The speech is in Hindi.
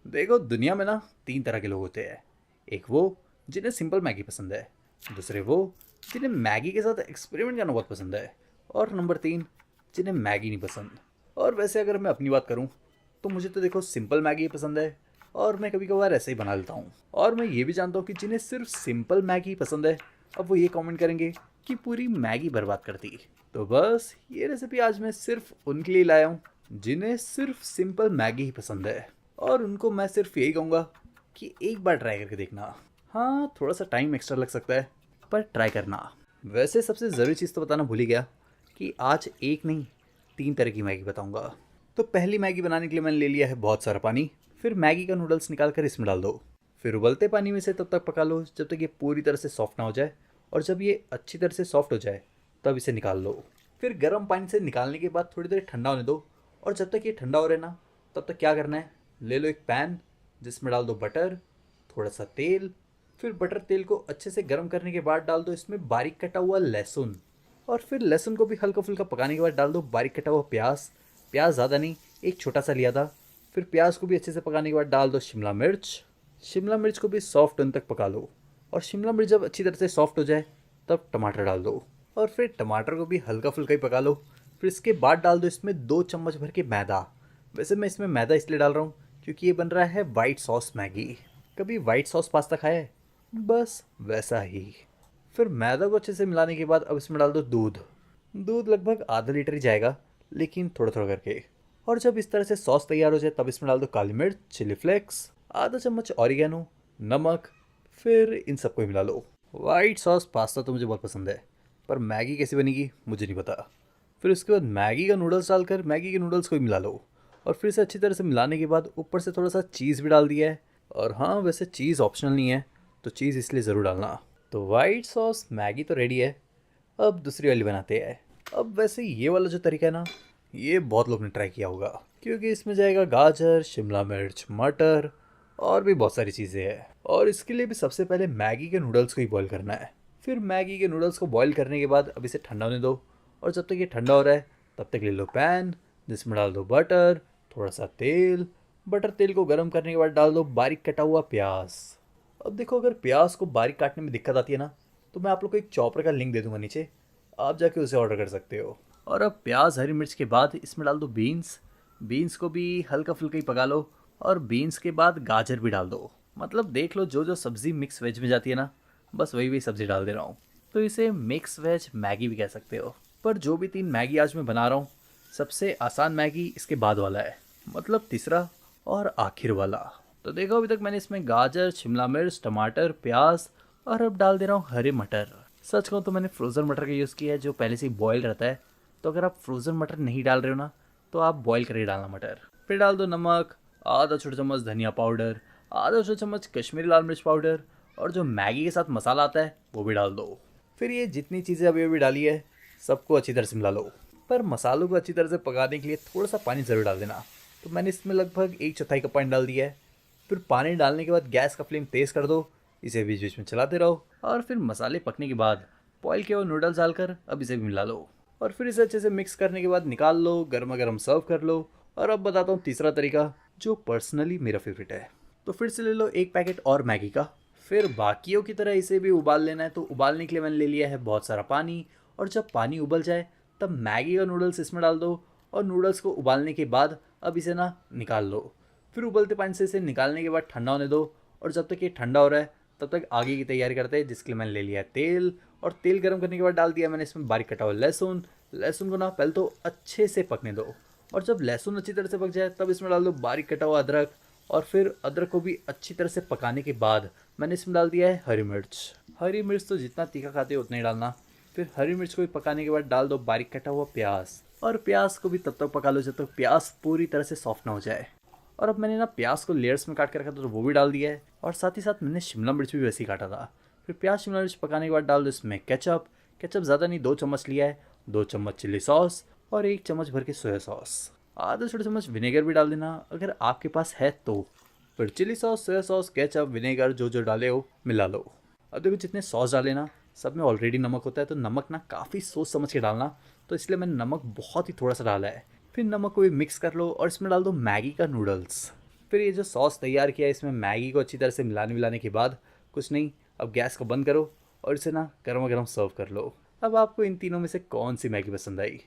देखो दुनिया में ना तीन तरह के लोग होते हैं। एक वो जिन्हें सिंपल मैगी पसंद है, दूसरे वो जिन्हें मैगी के साथ एक्सपेरिमेंट करना बहुत पसंद है, और नंबर तीन जिन्हें मैगी नहीं पसंद। और वैसे अगर मैं अपनी बात करूँ तो मुझे तो देखो सिंपल मैगी ही पसंद है, और मैं कभी कभार ऐसे ही बना लेता हूँ। और मैं ये भी जानता हूँ कि जिन्हें सिर्फ सिंपल मैगी पसंद है, अब वो ये कमेंट करेंगे कि पूरी मैगी बर्बाद कर दी। तो बस ये रेसिपी आज मैं सिर्फ उनके लिए लाया हूँ जिन्हें सिर्फ सिंपल मैगी ही पसंद है, और उनको मैं सिर्फ यही कहूँगा कि एक बार ट्राई करके देखना। हाँ, थोड़ा सा टाइम एक्स्ट्रा लग सकता है, पर ट्राई करना। वैसे सबसे ज़रूरी चीज़ तो बताना भूल ही गया कि आज एक नहीं, तीन तरह की मैगी बताऊँगा। तो पहली मैगी बनाने के लिए मैंने ले लिया है बहुत सारा पानी। फिर मैगी का नूडल्स निकाल कर इसमें डाल दो। फिर उबलते पानी में से तब तक पका लो जब तक ये पूरी तरह से सॉफ्ट ना हो जाए, और जब ये अच्छी तरह से सॉफ्ट हो जाए तब इसे निकाल लो। फिर गर्म पानी से निकालने के बाद थोड़ी देर ठंडा होने दो, और जब तक ये ठंडा हो रहा है ना, तब तक क्या करना है, ले लो एक पैन जिसमें डाल दो बटर, थोड़ा सा तेल। फिर बटर तेल को अच्छे से गर्म करने के बाद डाल दो इसमें बारीक कटा हुआ लहसुन, और फिर लहसुन को भी हल्का फुल्का पकाने के बाद डाल दो बारीक कटा हुआ प्याज। प्याज ज़्यादा नहीं, एक छोटा सा लिया था। फिर प्याज को भी अच्छे से पकाने के बाद डाल दो शिमला मिर्च। शिमला मिर्च को भी सॉफ्ट होने तक पका लो, और शिमला मिर्च जब अच्छी तरह से सॉफ्ट हो जाए तब टमाटर डाल दो, और फिर टमाटर को भी हल्का फुल्का ही पका लो। फिर इसके बाद डाल दो इसमें 2 चम्मच भर के मैदा। वैसे मैं इसमें मैदा इसलिए डाल रहा हूँ क्योंकि ये बन रहा है वाइट सॉस मैगी। कभी वाइट सॉस पास्ता खाया है? बस वैसा ही। फिर मैदा को अच्छे से मिलाने के बाद अब इसमें डाल दो दूध। दूध लगभग आधा लीटर ही जाएगा, लेकिन थोड़ा थोड़ा करके। और जब इस तरह से सॉस तैयार हो जाए तब इसमें डाल दो काली मिर्च, चिली फ्लेक्स, आधा चम्मच ऑरिगेनो, नमक। फिर इन सबको ही मिला लो। वाइट सॉस पास्ता तो मुझे बहुत पसंद है, पर मैगी कैसी बनेगी मुझे नहीं पता। फिर उसके बाद मैगी का नूडल्स डालकर मैगी के नूडल्स को भी मिला लो, और फिर से अच्छी तरह से मिलाने के बाद ऊपर से थोड़ा सा चीज़ भी डाल दिया है। और हाँ, वैसे चीज़ ऑप्शनल नहीं है, तो चीज़ इसलिए ज़रूर डालना। तो वाइट सॉस मैगी तो रेडी है। अब दूसरी वाली बनाते हैं। अब वैसे ये वाला जो तरीका है ना, ये बहुत लोग ने ट्राई किया होगा, क्योंकि इसमें जाएगा गाजर, शिमला मिर्च, मटर, और भी बहुत सारी चीज़ें हैं। और इसके लिए भी सबसे पहले मैगी के नूडल्स को ही बॉईल करना है। फिर मैगी के नूडल्स को बॉईल करने के बाद अब इसे ठंडा होने दो, और जब तक ये ठंडा हो रहा है तब तक ले लो पैन जिसमें डाल दो बटर, थोड़ा सा तेल। बटर तेल को गर्म करने के बाद डाल दो बारीक कटा हुआ प्याज। अब देखो, अगर प्याज को बारीक काटने में दिक्कत आती है ना, तो मैं आप लोग को एक चॉपर का लिंक दे दूंगा नीचे, आप जाके उसे ऑर्डर कर सकते हो। और अब प्याज हरी मिर्च के बाद इसमें डाल दो बीन्स। बीन्स को भी हल्का फुल्का ही पका लो, और बीन्स के बाद गाजर भी डाल दो। मतलब देख लो, जो जो सब्ज़ी मिक्स वेज में जाती है ना, बस वही वही सब्ज़ी डाल दे रहा हूँ। तो इसे मिक्स वेज मैगी भी कह सकते हो। पर जो भी तीन मैगी आज मैं बना रहा हूँ, सबसे आसान मैगी इसके बाद वाला है, मतलब तीसरा और आखिर वाला। तो देखो, अभी तक मैंने इसमें गाजर, शिमला मिर्च, टमाटर, प्याज, और अब डाल दे रहा हूँ हरे मटर। सच कहूँ तो मैंने फ्रोज़न मटर का यूज़ किया है, जो पहले से ही बॉयल रहता है। तो अगर आप फ्रोज़न मटर नहीं डाल रहे हो ना, तो आप बॉयल करके डालना मटर। फिर डाल दो नमक, आधा छोटा चम्मच धनिया पाउडर, आधा छोटा चम्मच कश्मीरी लाल मिर्च पाउडर, और जो मैगी के साथ मसाला आता है वो भी डाल दो। फिर ये जितनी चीज़ें अभी अभी डाली है, सबको अच्छी तरह से मिला लो। पर मसालों को अच्छी तरह से पकाने के लिए थोड़ा सा पानी ज़रूर डाल देना। तो मैंने इसमें लगभग 1/4 कप पानी डाल दिया है। फिर पानी डालने के बाद गैस का फ्लेम तेज़ कर दो, इसे बीच बीच में चलाते रहो, और फिर मसाले पकने के बाद बॉयल किए हुए नूडल्स डालकर अब इसे भी मिला लो। और फिर इसे अच्छे से मिक्स करने के बाद निकाल लो, गर्मा गर्म सर्व कर लो। और अब बताता हूँ तीसरा तरीका, जो पर्सनली मेरा फेवरेट है। तो फिर से ले लो एक पैकेट और मैगी का। फिर बाकियों की तरह इसे भी उबाल लेना है। तो उबालने के लिए मैंने ले लिया है बहुत सारा पानी, और जब पानी उबल जाए तब मैगी का नूडल्स इसमें डाल दो, और नूडल्स को उबालने के बाद अब इसे ना निकाल लो। फिर उबलते पानी से इसे निकालने के बाद ठंडा होने दो, और जब तक ये ठंडा हो रहा है तब तक आगे की तैयारी करते हैं, जिसके लिए मैंने ले लिया है तेल। और तेल गर्म करने के बाद डाल दिया मैंने इसमें बारीक कटा हुआ लहसुन। लहसुन को ना पहले तो अच्छे से पकने दो, और जब लहसुन अच्छी तरह से पक जाए तब इसमें डाल दो बारीक कटा हुआ अदरक। और फिर अदरक को भी अच्छी तरह से पकाने के बाद मैंने इसमें डाल दिया है हरी मिर्च। हरी मिर्च तो जितना तीखा खाते हो उतना ही डालना। फिर हरी मिर्च को भी पकाने के बाद डाल दो बारीक कटा हुआ प्याज, और प्याज को भी तब तक पका लो जब तक प्याज पूरी तरह से सॉफ्ट ना हो जाए। और अब मैंने ना प्याज को लेयर्स में काट कर रखा था, तो वो भी डाल दिया है, और साथ ही साथ मैंने शिमला मिर्च भी वैसे ही काटा था। फिर प्याज शिमला मिर्च पकाने के बाद डाल दो इसमें केचप। केचप ज़्यादा नहीं, 2 चम्मच लिया है। 2 चम्मच चिल्ली सॉस, और 1 चम्मच भर के सोया सॉस। आधा छोटा चम्मच विनेगर भी डाल देना अगर आपके पास है तो। फिर chilli sauce, soya sauce, ketchup, vinegar जो जो डाले हो मिला लो। अब देखो, जितने सॉस डाले ना, सब में ऑलरेडी नमक होता है, तो नमक ना काफ़ी सोच समझ के डालना। तो इसलिए मैंने नमक बहुत ही थोड़ा सा डाला है। फिर नमक को भी मिक्स कर लो, और इसमें डाल दो मैगी का नूडल्स। फिर ये जो सॉस तैयार किया है इसमें मैगी को अच्छी तरह से मिलाने मिलाने के बाद कुछ नहीं, अब गैस को बंद करो और इसे ना गर्मा गर्म सर्व कर लो। अब आपको इन तीनों में से कौन सी मैगी पसंद आई?